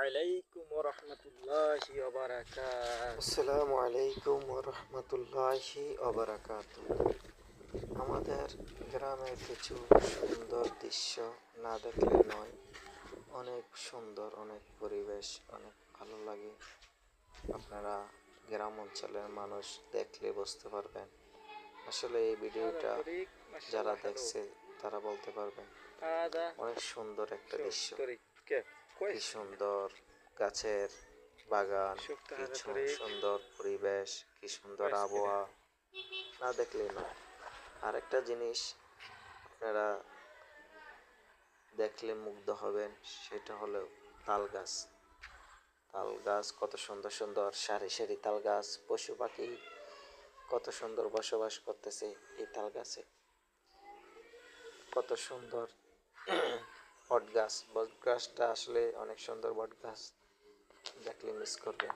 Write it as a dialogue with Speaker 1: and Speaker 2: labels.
Speaker 1: আলাইকুম ওয়া রাহমাতুল্লাহি ওয়া বারাকাতুহু।
Speaker 2: আসসালামু আলাইকুম রহমতুল্লাহি অবরাকাতুহ। আমাদের গ্রামের কিছু সুন্দর দৃশ্য না দেখলে নয়। অনেক সুন্দর, অনেক পরিবেশ, অনেক ভালো লাগে। আপনারা গ্রাম অঞ্চলের মানুষ দেখলে বুঝতে পারবেন। আসলে এই ভিডিওটা
Speaker 1: طريق ما شاء
Speaker 2: যারা
Speaker 1: الله حلو.
Speaker 2: দেখছে তারা বলতে পারবেন
Speaker 1: هذا
Speaker 2: অনেক সুন্দর একটা
Speaker 1: شوف
Speaker 2: দৃশ্য।
Speaker 1: طريق كيف
Speaker 2: কি
Speaker 1: كويس.
Speaker 2: সুন্দর গাছের বাগান,
Speaker 1: شفت
Speaker 2: কি
Speaker 1: هذا طريق
Speaker 2: সুন্দর পরিবেশ, কি সুন্দর
Speaker 1: كويس كده.
Speaker 2: আবহাওয়া, না দেখলেই নয়। আরেকটা জিনিস আপনারা দেখলে মুগ্ধ হবেন, সেটা হলো তাল গাছ। তাল গাছ কত সুন্দর সুন্দর সারি সারি তাল গাছ, পশু পাখি কত সুন্দর বসবাস করতেছে এই তাল গাছে। কত সুন্দর বট গাছ, বট গাছটা আসলে অনেক সুন্দর। বট গাছ দেখলে মিস করবেন।